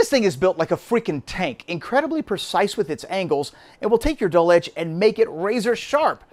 This thing is built like a freaking tank, incredibly precise with its angles, and will take your dull edge and make it razor sharp.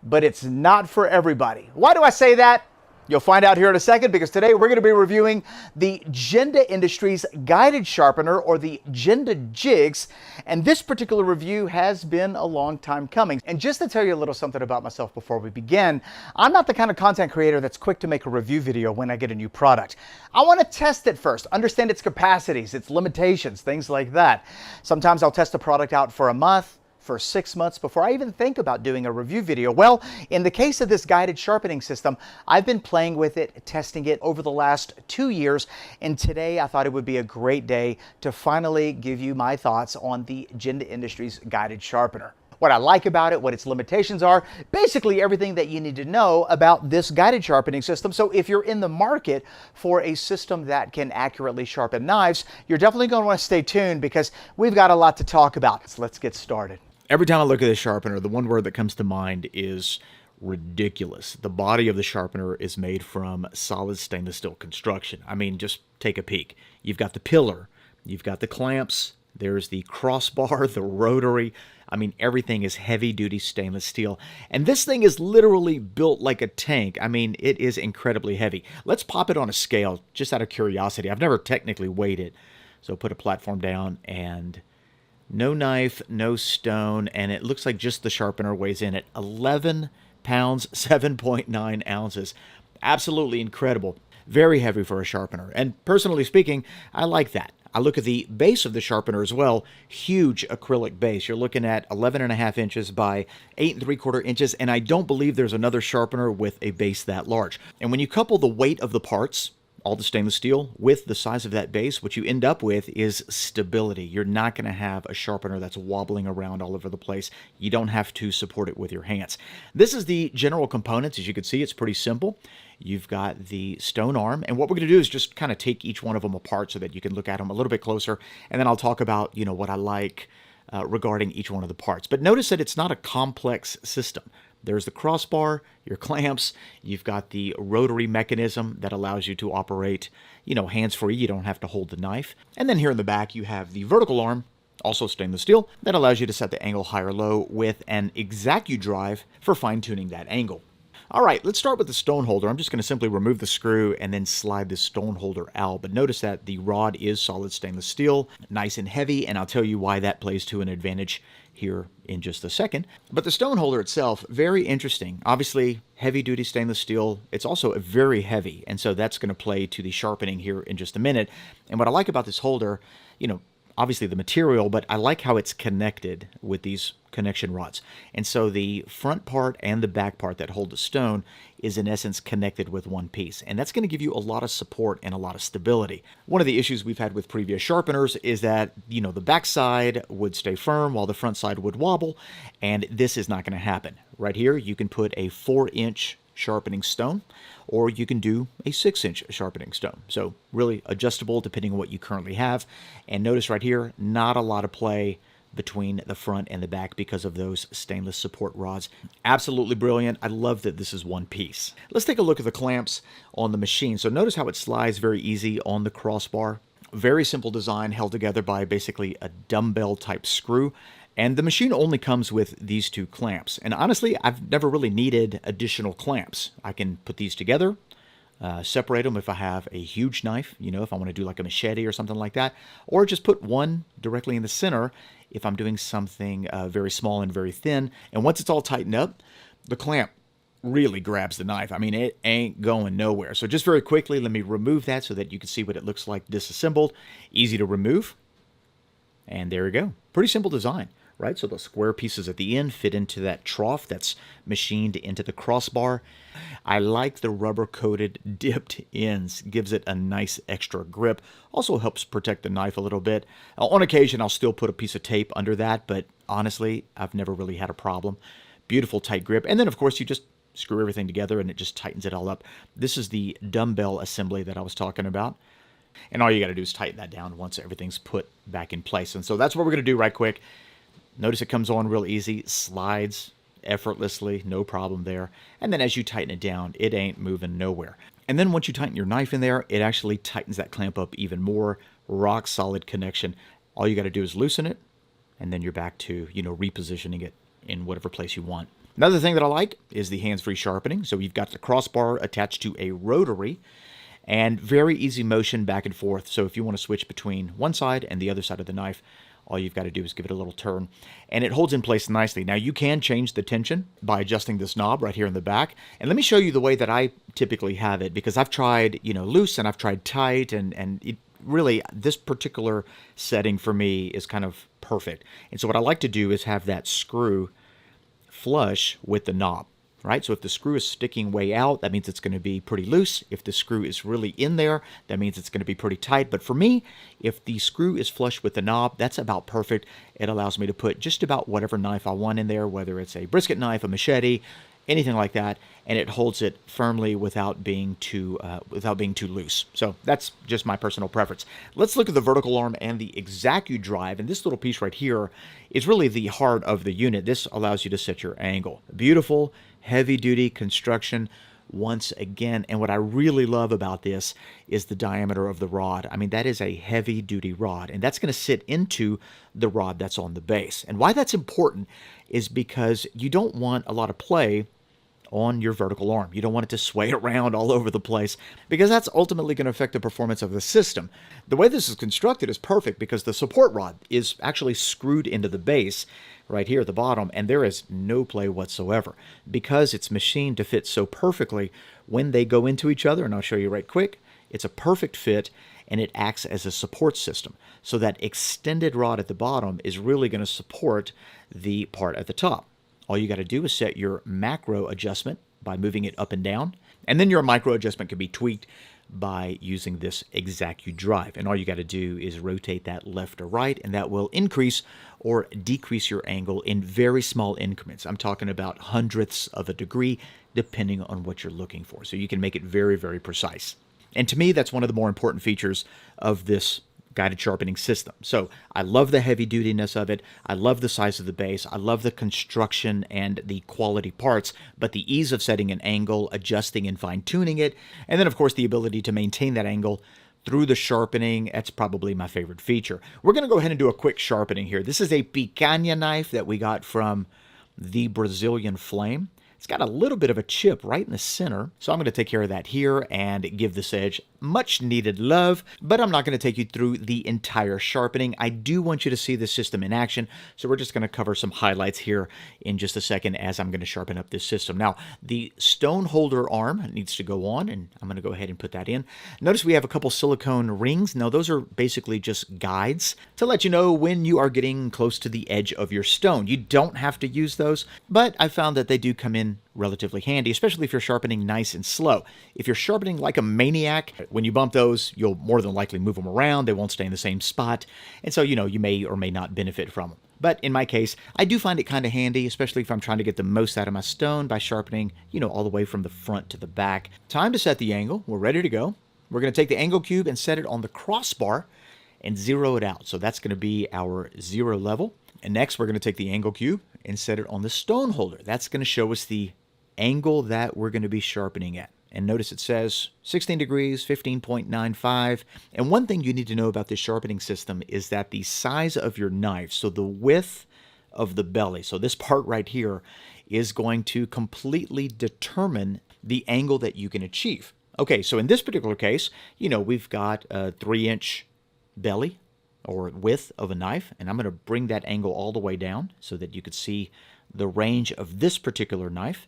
But it's not for everybody. Why do I say that? You'll find out here in a second, because today we're going to be reviewing the Jende Industries guided sharpener, or the Jende JIGS, and this particular review has been a long time coming. And just to tell you a little something about myself before we begin, I'm not the kind of content creator that's quick to make a review video when I get a new product. I want to test it first, understand its capacities, its limitations, things like that. Sometimes I'll test a product out for a month, for 6 months before I even think about doing a review video. Well, in the case of this guided sharpening system, I've been playing with it, testing it over the last 2 years, and today I thought it would be a great day to finally give you my thoughts on the Jende Industries guided sharpener. What I like about it, what its limitations are, basically everything that you need to know about this guided sharpening system. So if you're in the market for a system that can accurately sharpen knives, you're definitely going to want to stay tuned, because we've got a lot to talk about. So let's get started. Every time I look at this sharpener, the one word that comes to mind is ridiculous. The body of the sharpener is made from solid stainless steel construction. I mean, just take a peek. You've got the pillar, you've got the clamps, there's the crossbar, the rotary. I mean, everything is heavy-duty stainless steel. And this thing is literally built like a tank. I mean, it is incredibly heavy. Let's pop it on a scale, just out of curiosity. I've never technically weighed it. So put a platform down, and no knife, no stone, and it looks like just the sharpener weighs in at 11 pounds, 7.9 ounces. Absolutely incredible. Very heavy for a sharpener. And personally speaking, I like that. I look at the base of the sharpener as well. Huge acrylic base. You're looking at 11.5 inches by 8.75 inches, and I don't believe there's another sharpener with a base that large. And when you couple the weight of the parts, all the stainless steel, with the size of that base, what you end up with is stability. You're not going to have a sharpener that's wobbling around all over the place. You don't have to support it with your hands. This is the general components. As you can see, it's pretty simple. You've got the stone arm, and what we're going to do is just kind of take each one of them apart so that you can look at them a little bit closer, and then I'll talk about, what I like regarding each one of the parts. But notice that it's not a complex system. There's the crossbar, your clamps, you've got the rotary mechanism that allows you to operate, hands-free. You don't have to hold the knife. And then here in the back, you have the vertical arm, also stainless steel, that allows you to set the angle high or low with an X-Acto drive for fine-tuning that angle. All right, let's start with the stone holder. I'm just going to simply remove the screw and then slide this stone holder out. But notice that the rod is solid stainless steel, nice and heavy, and I'll tell you why that plays to an advantage here in just a second. But the stone holder itself, very interesting. Obviously, heavy-duty stainless steel. It's also very heavy, and so that's going to play to the sharpening here in just a minute. And what I like about this holder, obviously the material, but I like how it's connected with these connection rods. And so the front part and the back part that hold the stone is in essence connected with one piece. And that's going to give you a lot of support and a lot of stability. One of the issues we've had with previous sharpeners is that, the back side would stay firm while the front side would wobble, and this is not going to happen. Right here, you can put a 4-inch sharpening stone, or you can do a 6-inch sharpening stone. So really adjustable depending on what you currently have. And notice right here, not a lot of play between the front and the back because of those stainless support rods. Absolutely brilliant. I love that this is one piece. Let's take a look at the clamps on the machine. So notice how it slides very easy on the crossbar. Very simple design, held together by basically a dumbbell type screw. And the machine only comes with these two clamps. And honestly, I've never really needed additional clamps. I can put these together, separate them if I have a huge knife, if I want to do like a machete or something like that, or just put one directly in the center if I'm doing something very small and very thin. And once it's all tightened up, the clamp really grabs the knife. I mean, it ain't going nowhere. So just very quickly, let me remove that so that you can see what it looks like disassembled. Easy to remove. And there we go. Pretty simple design, right? So the square pieces at the end fit into that trough that's machined into the crossbar. I like the rubber-coated dipped ends. Gives it a nice extra grip. Also helps protect the knife a little bit. On occasion, I'll still put a piece of tape under that, but honestly, I've never really had a problem. Beautiful tight grip. And then, of course, you just screw everything together and it just tightens it all up. This is the dumbbell assembly that I was talking about. And all you got to do is tighten that down once everything's put back in place. And so that's what we're going to do right quick. Notice it comes on real easy, slides effortlessly, no problem there. And then as you tighten it down, it ain't moving nowhere. And then once you tighten your knife in there, it actually tightens that clamp up even more rock solid connection. All you got to do is loosen it, and then you're back to, repositioning it in whatever place you want. Another thing that I like is the hands-free sharpening. So you've got the crossbar attached to a rotary and very easy motion back and forth. So if you want to switch between one side and the other side of the knife, all you've got to do is give it a little turn, and it holds in place nicely. Now, you can change the tension by adjusting this knob right here in the back. And let me show you the way that I typically have it, because I've tried, loose and I've tried tight, and it really, this particular setting for me is kind of perfect. And so what I like to do is have that screw flush with the knob. Right? So if the screw is sticking way out, that means it's going to be pretty loose. If the screw is really in there, that means it's going to be pretty tight. But for me, if the screw is flush with the knob, that's about perfect. It allows me to put just about whatever knife I want in there, whether it's a brisket knife, a machete, anything like that, and it holds it firmly without being too loose. So that's just my personal preference. Let's look at the vertical arm and the X-Acto drive, and this little piece right here is really the heart of the unit. This allows you to set your angle. Beautiful, heavy-duty construction once again, and what I really love about this is the diameter of the rod. I mean, that is a heavy-duty rod, and that's going to sit into the rod that's on the base. And why that's important is because you don't want a lot of play on your vertical arm. You don't want it to sway around all over the place, because that's ultimately going to affect the performance of the system. The way this is constructed is perfect because the support rod is actually screwed into the base right here at the bottom, and there is no play whatsoever because it's machined to fit so perfectly when they go into each other. And I'll show you right quick. It's a perfect fit, and it acts as a support system. So that extended rod at the bottom is really going to support the part at the top. All you got to do is set your macro adjustment by moving it up and down, and then your micro adjustment can be tweaked by using this X-Acto drive. And all you got to do is rotate that left or right, and that will increase or decrease your angle in very small increments. I'm talking about hundredths of a degree, depending on what you're looking for. So you can make it very, very precise. And to me, that's one of the more important features of this guided sharpening system. So I love the heavy dutiness of it. I love the size of the base. I love the construction and the quality parts, but the ease of setting an angle, adjusting and fine tuning it, and then of course the ability to maintain that angle through the sharpening, that's probably my favorite feature. We're going to go ahead and do a quick sharpening here. This is a picanha knife that we got from the Brazilian Flame. It's got a little bit of a chip right in the center, so I'm going to take care of that here and give this edge much needed love, but I'm not going to take you through the entire sharpening. I do want you to see the system in action, so we're just going to cover some highlights here in just a second as I'm going to sharpen up this system. Now, the stone holder arm needs to go on, and I'm going to go ahead and put that in. Notice we have a couple silicone rings. Now, those are basically just guides to let you know when you are getting close to the edge of your stone. You don't have to use those, but I found that they do come in relatively handy, especially if you're sharpening nice and slow. If you're sharpening like a maniac, when you bump those, you'll more than likely move them around. They won't stay in the same spot. And so, you may or may not benefit from them. But in my case, I do find it kind of handy, especially if I'm trying to get the most out of my stone by sharpening, all the way from the front to the back. Time to set the angle. We're ready to go. We're going to take the angle cube and set it on the crossbar and zero it out. So that's going to be our 0 level. And next, we're going to take the angle cube and set it on the stone holder. That's going to show us the angle that we're going to be sharpening at. And notice it says 16 degrees, 15.95. And one thing you need to know about this sharpening system is that the size of your knife, so the width of the belly, so this part right here, is going to completely determine the angle that you can achieve. Okay, so in this particular case, we've got a 3-inch belly or width of a knife, and I'm going to bring that angle all the way down so that you could see the range of this particular knife.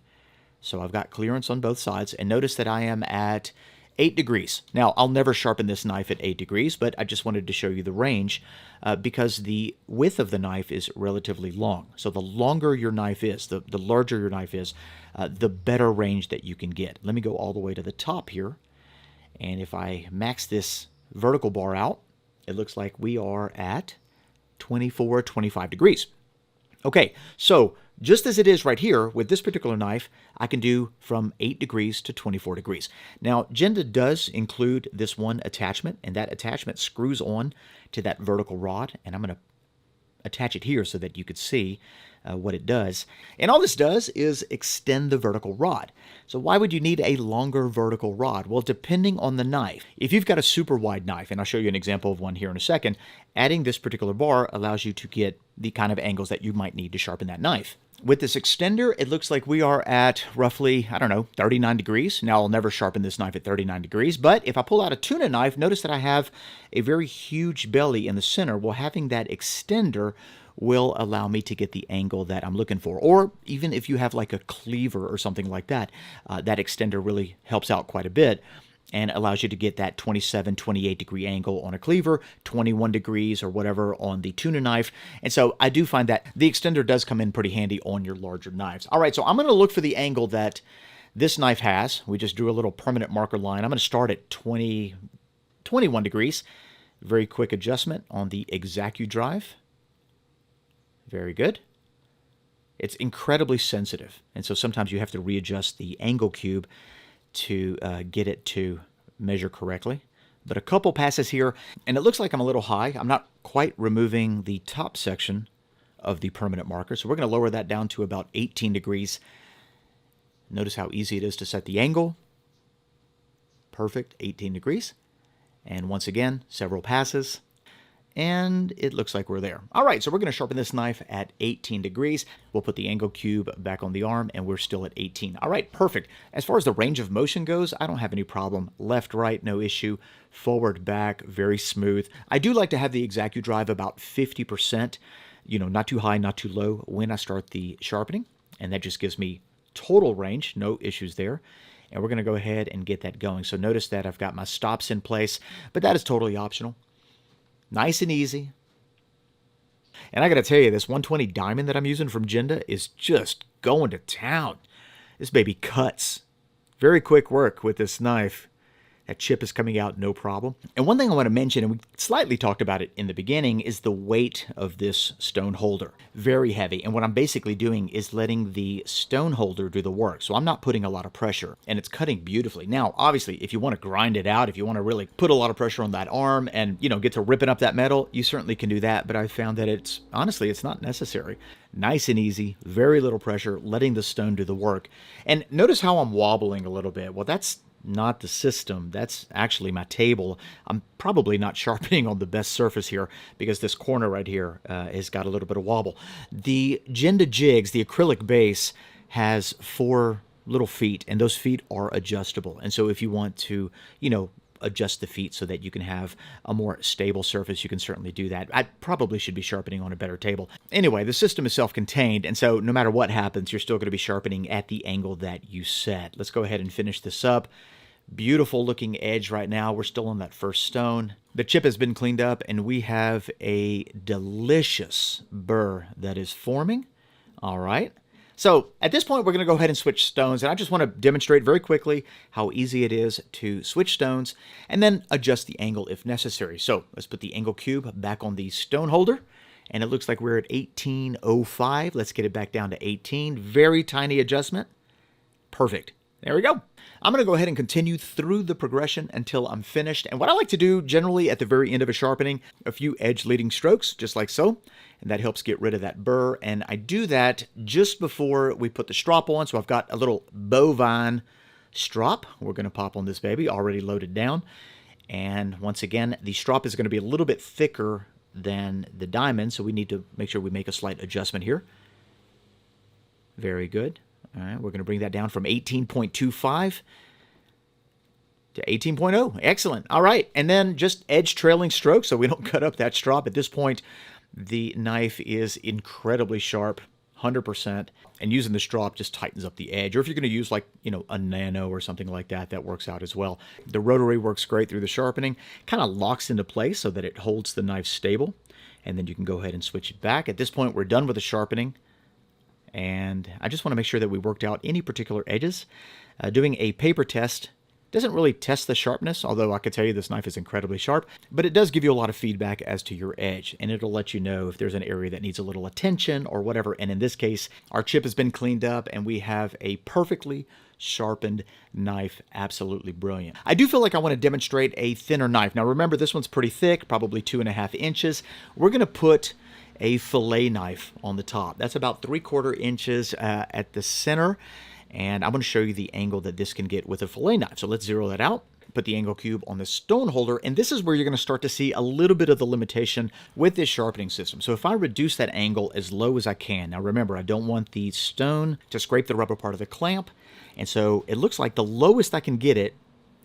So I've got clearance on both sides, and notice that I am at 8 degrees. Now, I'll never sharpen this knife at 8 degrees, but I just wanted to show you the range because the width of the knife is relatively long. So the longer your knife is, the larger your knife is, the better range that you can get. Let me go all the way to the top here, and if I max this vertical bar out, it looks like we are at 24, 25 degrees. Okay, so just as it is right here with this particular knife, I can do from 8 degrees to 24 degrees. Now, Jende does include this one attachment, and that attachment screws on to that vertical rod, and I'm going to attach it here so that you could see what it does. And all this does is extend the vertical rod. So why would you need a longer vertical rod? Well, depending on the knife. If you've got a super wide knife, and I'll show you an example of one here in a second, adding this particular bar allows you to get the kind of angles that you might need to sharpen that knife. With this extender, it looks like we are at roughly, I don't know, 39 degrees. Now, I'll never sharpen this knife at 39 degrees, but if I pull out a tuna knife, notice that I have a very huge belly in the center. Well, having that extender will allow me to get the angle that I'm looking for. Or even if you have like a cleaver or something like that, that extender really helps out quite a bit and allows you to get that 27, 28 degree angle on a cleaver, 21 degrees or whatever on the tuna knife. And so I do find that the extender does come in pretty handy on your larger knives. All right, so I'm going to look for the angle that this knife has. We just drew a little permanent marker line. I'm going to start at 21 degrees. Very quick adjustment on the X-Acto drive. Very good. It's incredibly sensitive, and so sometimes you have to readjust the angle cube to get it to measure correctly. But a couple passes here, and it looks like I'm a little high. I'm not quite removing the top section of the permanent marker, so we're going to lower that down to about 18 degrees. Notice how easy it is to set the angle. Perfect, 18 degrees. And once again, several passes. And it looks like we're there. All right, so we're going to sharpen this knife at 18 degrees. We'll put the angle cube back on the arm, and we're still at 18. All right, perfect. As far as the range of motion goes, I don't have any problem. Left, right, no issue. Forward, back, very smooth. I do like to have the X-Acto drive about 50%, you know, not too high, not too low when I start the sharpening. And that just gives me total range, no issues there. And we're going to go ahead and get that going. So notice that I've got my stops in place, but that is totally optional. Nice and easy. And I got to tell you, this 120 diamond that I'm using from Jende is just going to town. This baby cuts. Very quick work with this knife. That chip is coming out no problem. And one thing I want to mention, and we slightly talked about it in the beginning, is the weight of this stone holder. Very heavy. And what I'm basically doing is letting the stone holder do the work. So I'm not putting a lot of pressure, and it's cutting beautifully. Now, obviously, if you want to grind it out, if you want to really put a lot of pressure on that arm and, you know, get to ripping up that metal, you certainly can do that. But I found that it's not necessary. Nice and easy, very little pressure, letting the stone do the work. And notice how I'm wobbling a little bit. Well, that's not the system. That's actually my table. I'm probably not sharpening on the best surface here because this corner right here has got a little bit of wobble. The Jende JIGS, the acrylic base, has 4 little feet, and those feet are adjustable. And so if you want to, you know, adjust the feet so that you can have a more stable surface, you can certainly do that. I probably should be sharpening on a better table. Anyway, the system is self-contained, and so no matter what happens, you're still going to be sharpening at the angle that you set. Let's go ahead and finish this up. Beautiful looking edge right now. We're still on that first stone. The chip has been cleaned up, and we have a delicious burr that is forming. All right. So at this point, we're going to go ahead and switch stones, and I just want to demonstrate very quickly how easy it is to switch stones and then adjust the angle if necessary. So let's put the angle cube back on the stone holder, and it looks like we're at 1805. Let's get it back down to 18. Very tiny adjustment. Perfect. There we go. I'm going to go ahead and continue through the progression until I'm finished. And what I like to do generally at the very end of a sharpening, a few edge leading strokes, just like so. And that helps get rid of that burr. And I do that just before we put the strop on. So I've got a little bovine strop. We're going to pop on this baby, already loaded down. And once again, the strop is going to be a little bit thicker than the diamond. So we need to make sure we make a slight adjustment here. Very good. All right, we're going to bring that down from 18.25 to 18.0. Excellent. All right, and then just edge trailing strokes so we don't cut up that strop. At this point, the knife is incredibly sharp, 100%, and using the strop just tightens up the edge. Or if you're going to use like, you know, a nano or something like that, that works out as well. The rotary works great through the sharpening, kind of locks into place so that it holds the knife stable, and then you can go ahead and switch it back. At this point, we're done with the sharpening. And I just want to make sure that we worked out any particular edges. Doing a paper test doesn't really test the sharpness, although I could tell you this knife is incredibly sharp, but it does give you a lot of feedback as to your edge, and it'll let you know if there's an area that needs a little attention or whatever. And in this case, our chip has been cleaned up, and we have a perfectly sharpened knife. Absolutely brilliant. I do feel like I want to demonstrate a thinner knife. Now remember, this one's pretty thick, probably 2.5 inches. We're going to put a fillet knife on the top. That's about 3/4 inches at the center. And I'm going to show you the angle that this can get with a fillet knife. So let's zero that out. Put the angle cube on the stone holder, and this is where you're going to start to see a little bit of the limitation with this sharpening system. So if I reduce that angle as low as I can, now remember, I don't want the stone to scrape the rubber part of the clamp, and so it looks like the lowest I can get it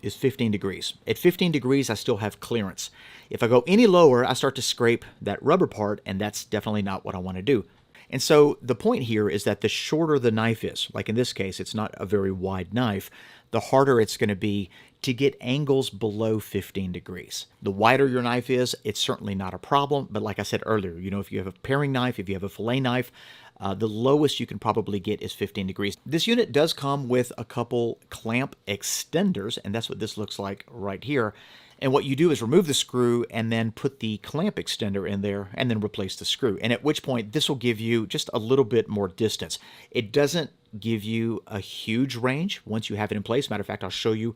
is 15 degrees. At 15 degrees, I still have clearance. If I go any lower, I start to scrape that rubber part, and that's definitely not what I want to do. And so the point here is that the shorter the knife is, like in this case, it's not a very wide knife, the harder it's going to be to get angles below 15 degrees. The wider your knife is, it's certainly not a problem. But like I said earlier, you know, if you have a paring knife, if you have a fillet knife, the lowest you can probably get is 15 degrees. This unit does come with a couple clamp extenders, and that's what this looks like right here. And what you do is remove the screw and then put the clamp extender in there and then replace the screw. And at which point this will give you just a little bit more distance. It doesn't give you a huge range once you have it in place. Matter of fact, I'll show you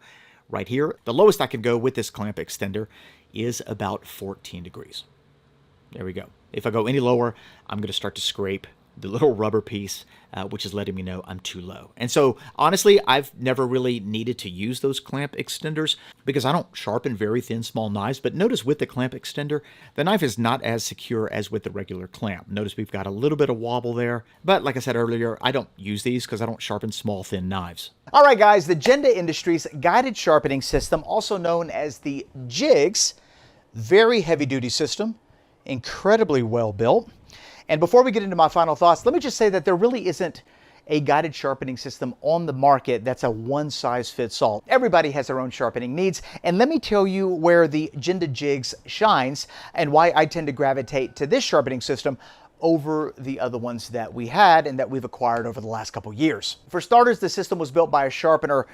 right here. The lowest I can go with this clamp extender is about 14 degrees. There we go. If I go any lower, I'm going to start to scrape the little rubber piece, which is letting me know I'm too low. And so honestly, I've never really needed to use those clamp extenders because I don't sharpen very thin, small knives. But notice with the clamp extender, the knife is not as secure as with the regular clamp. Notice we've got a little bit of wobble there. But like I said earlier, I don't use these because I don't sharpen small, thin knives. All right, guys, the Jende Industries guided sharpening system, also known as the JIGS, very heavy-duty system, incredibly well built. And before we get into my final thoughts, let me just say that there really isn't a guided sharpening system on the market that's a one-size-fits-all. Everybody has their own sharpening needs, and let me tell you where the Jende JIGS shines and why I tend to gravitate to this sharpening system over the other ones that we had and that we've acquired over the last couple years. For starters, the system was built by a sharpener,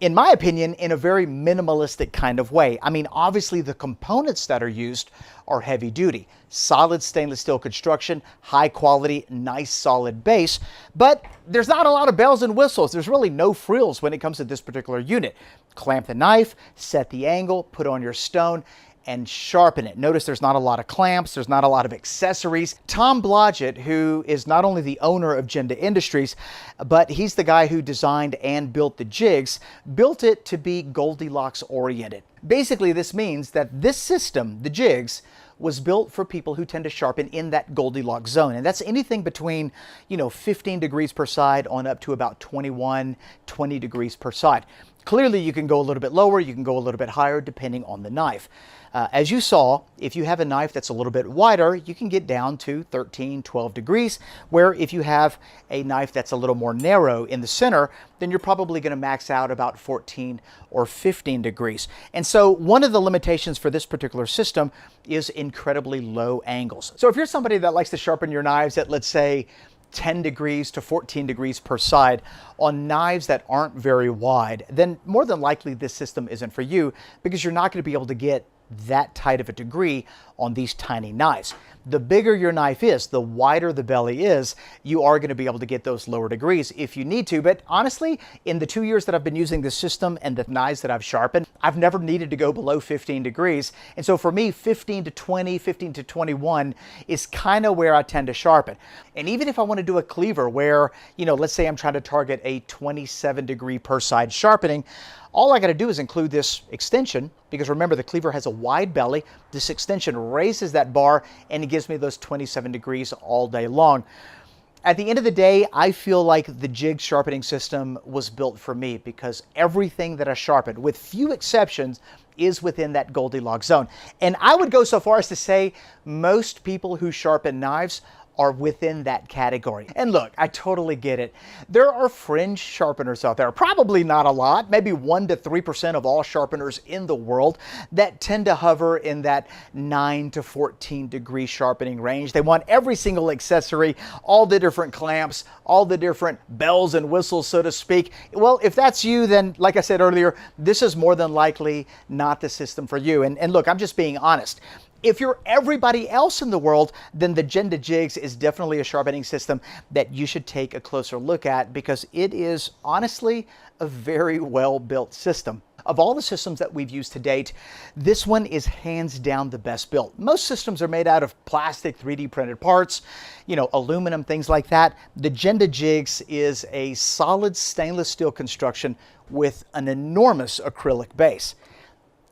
in my opinion, in a very minimalistic kind of way. I mean, obviously the components that are used are heavy duty. Solid stainless steel construction, high quality, nice solid base, but there's not a lot of bells and whistles. There's really no frills when it comes to this particular unit. Clamp the knife, set the angle, put on your stone, and sharpen it. Notice there's not a lot of clamps, there's not a lot of accessories. Tom Blodgett, who is not only the owner of Jende Industries, but he's the guy who designed and built the JIGS, built it to be Goldilocks oriented. Basically, this means that this system, the JIGS, was built for people who tend to sharpen in that Goldilocks zone. And that's anything between, 15 degrees per side on up to about 21, 20 degrees per side. Clearly, you can go a little bit lower, you can go a little bit higher, depending on the knife. As you saw, if you have a knife that's a little bit wider, you can get down to 13, 12 degrees, where if you have a knife that's a little more narrow in the center, then you're probably going to max out about 14 or 15 degrees. And so one of the limitations for this particular system is incredibly low angles. So if you're somebody that likes to sharpen your knives at, let's say, 10 degrees to 14 degrees per side on knives that aren't very wide, then more than likely this system isn't for you because you're not going to be able to get that tight of a degree on these tiny knives. The bigger your knife is, the wider the belly is, you are going to be able to get those lower degrees if you need to. But honestly, in the 2 years that I've been using this system and the knives that I've sharpened, I've never needed to go below 15 degrees. And so for me, 15 to 20, 15 to 21 is kind of where I tend to sharpen. And even if I want to do a cleaver where, let's say I'm trying to target a 27 degree per side sharpening, all I got to do is include this extension, because remember the cleaver has a wide belly. This extension raises that bar and it gives me those 27 degrees all day long. At the end of the day, I feel like the JIGS sharpening system was built for me because everything that I sharpened, with few exceptions, is within that Goldilocks zone. And I would go so far as to say most people who sharpen knives are within that category. And look, I totally get it. There are fringe sharpeners out there, probably not a lot, maybe 1 to 3% of all sharpeners in the world that tend to hover in that 9 to 14 degree sharpening range. They want every single accessory, all the different clamps, all the different bells and whistles, so to speak. Well, if that's you, then like I said earlier, this is more than likely not the system for you. And look, I'm just being honest. If you're everybody else in the world, then the Jende JIGS is definitely a sharpening system that you should take a closer look at because it is honestly a very well-built system. Of all the systems that we've used to date, this one is hands down the best built. Most systems are made out of plastic, 3D printed parts, aluminum, things like that. The Jende JIGS is a solid stainless steel construction with an enormous acrylic base.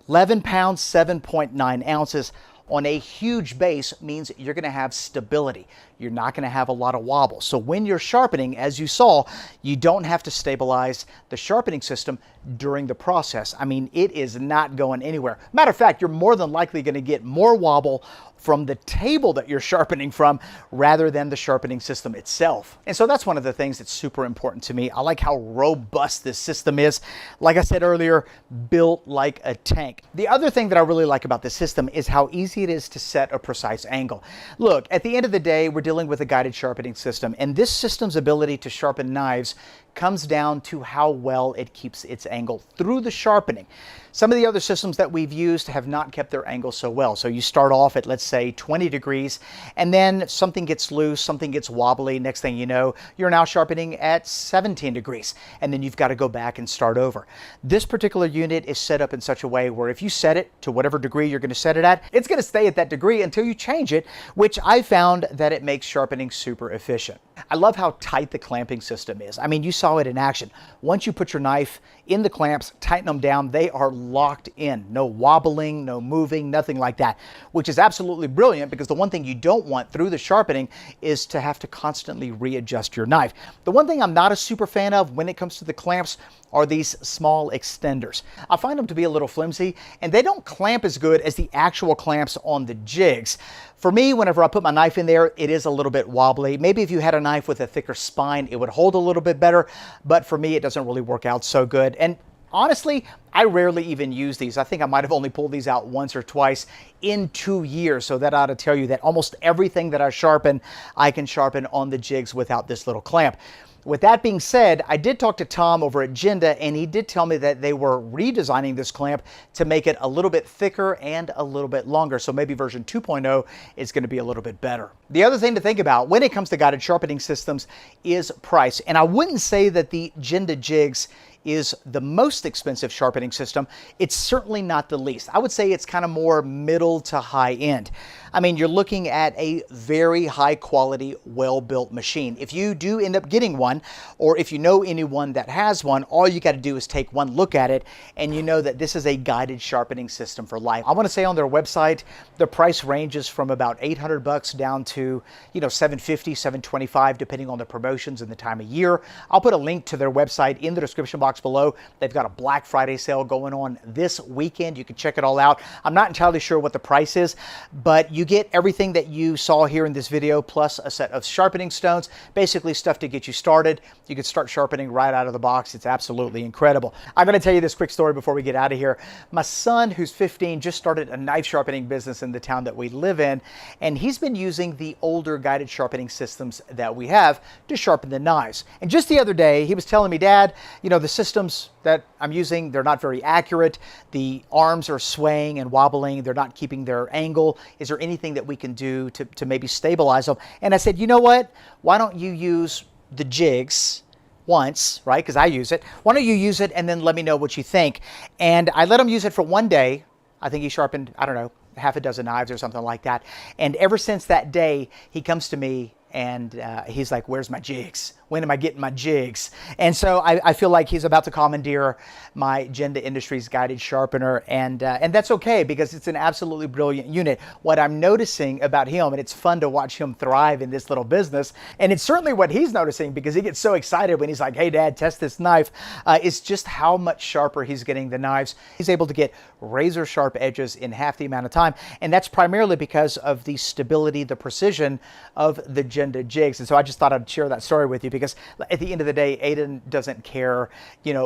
11 pounds, 7.9 ounces on a huge base means you're going to have stability. You're not going to have a lot of wobble. So when you're sharpening, as you saw, you don't have to stabilize the sharpening system during the process. I mean, it is not going anywhere. Matter of fact, you're more than likely going to get more wobble from the table that you're sharpening from rather than the sharpening system itself. And so that's one of the things that's super important to me. I like how robust this system is. Like I said earlier, built like a tank. The other thing that I really like about this system is how easy it is to set a precise angle. Look, at the end of the day, we're dealing with a guided sharpening system, and this system's ability to sharpen knives comes down to how well it keeps its angle through the sharpening. Some of the other systems that we've used have not kept their angle so well. So you start off at, let's say, 20 degrees, and then something gets loose, something gets wobbly. Next thing you know, you're now sharpening at 17 degrees, and then you've got to go back and start over. This particular unit is set up in such a way where if you set it to whatever degree you're going to set it at, it's going to stay at that degree until you change it, which I found that it makes sharpening super efficient. I love how tight the clamping system is. I mean, you saw it in action. Once you put your knife in the clamps, tighten them down, they are locked in. No wobbling, no moving, nothing like that, which is absolutely brilliant because the one thing you don't want through the sharpening is to have to constantly readjust your knife. The one thing I'm not a super fan of when it comes to the clamps are these small extenders. I find them to be a little flimsy, and they don't clamp as good as the actual clamps on the JIGS. For me, whenever I put my knife in there, it is a little bit wobbly. Maybe if you had a knife with a thicker spine, it would hold a little bit better, but for me, it doesn't really work out so good. And honestly, I rarely even use these. I think I might have only pulled these out once or twice in 2 years. So that ought to tell you that almost everything that I sharpen, I can sharpen on the JIGS without this little clamp. With that being said, I did talk to Tom over at Jende, and he did tell me that they were redesigning this clamp to make it a little bit thicker and a little bit longer. So maybe version 2.0 is going to be a little bit better. The other thing to think about when it comes to guided sharpening systems is price. And I wouldn't say that the Jende JIGS is the most expensive sharpening system. It's certainly not the least. I would say it's kind of more middle to high end. I mean, you're looking at a very high quality, well-built machine. If you do end up getting one, or if you know anyone that has one, all you got to do is take one look at it and you know that this is a guided sharpening system for life. I want to say on their website, the price ranges from about 800 bucks down to, $750, $725, depending on the promotions and the time of year. I'll put a link to their website in the description box below. They've got a Black Friday sale going on this weekend. You can check it all out. I'm not entirely sure what the price is, but you get everything that you saw here in this video, plus a set of sharpening stones, basically stuff to get you started. You can start sharpening right out of the box. It's absolutely incredible. I'm going to tell you this quick story before we get out of here. My son, who's 15, just started a knife sharpening business in the town that we live in, and he's been using the older guided sharpening systems that we have to sharpen the knives. And just the other day, he was telling me, Dad, the systems that I'm using, they're not very accurate. The arms are swaying and wobbling. They're not keeping their angle. Is there anything that we can do to maybe stabilize them? And I said, you know what? Why don't you use the JIGS once, right? Because I use it. Why don't you use it and then let me know what you think? And I let him use it for one day. I think he sharpened, I don't know, half a dozen knives or something like that. And ever since that day, he comes to me and he's like, where's my JIGS? When am I getting my JIGS? And so I feel like he's about to commandeer my Jende Industries guided sharpener, and that's okay because it's an absolutely brilliant unit. What I'm noticing about him, and it's fun to watch him thrive in this little business, and it's certainly what he's noticing because he gets so excited when he's like, hey Dad, test this knife, it's just how much sharper he's getting the knives. He's able to get razor sharp edges in half the amount of time, and that's primarily because of the stability, the precision of the Jende JIGS. And so I just thought I'd share that story with you because at the end of the day, Aiden doesn't care,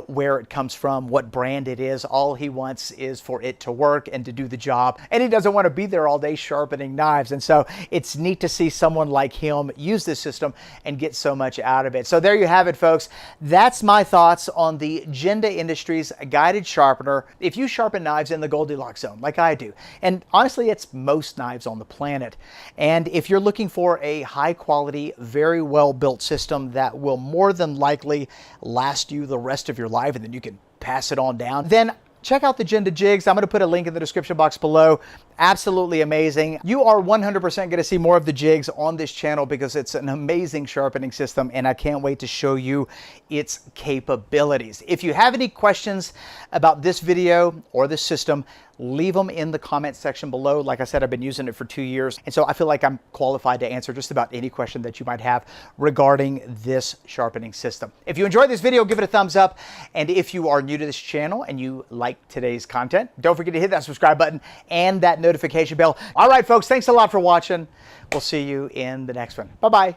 where it comes from, what brand it is. All he wants is for it to work and to do the job. And he doesn't want to be there all day sharpening knives. And so it's neat to see someone like him use this system and get so much out of it. So there you have it, folks. That's my thoughts on the Jende Industries guided sharpener. If you sharpen knives in the Goldilocks zone, like I do, and honestly, it's most knives on the planet. And if you're looking for a high quality, very well built system that will more than likely last you the rest of your life and then you can pass it on down, then check out the Jende JIGS. I'm going to put a link in the description box below. Absolutely amazing. You are 100% going to see more of the JIGS on this channel because it's an amazing sharpening system, and I can't wait to show you its capabilities. If you have any questions about this video or this system, leave them in the comment section below. Like I said, I've been using it for 2 years, and so I feel like I'm qualified to answer just about any question that you might have regarding this sharpening system. If you enjoyed this video, give it a thumbs up, and if you are new to this channel and you like today's content, don't forget to hit that subscribe button and that notification bell. All right, folks, thanks a lot for watching. We'll see you in the next one. Bye-bye.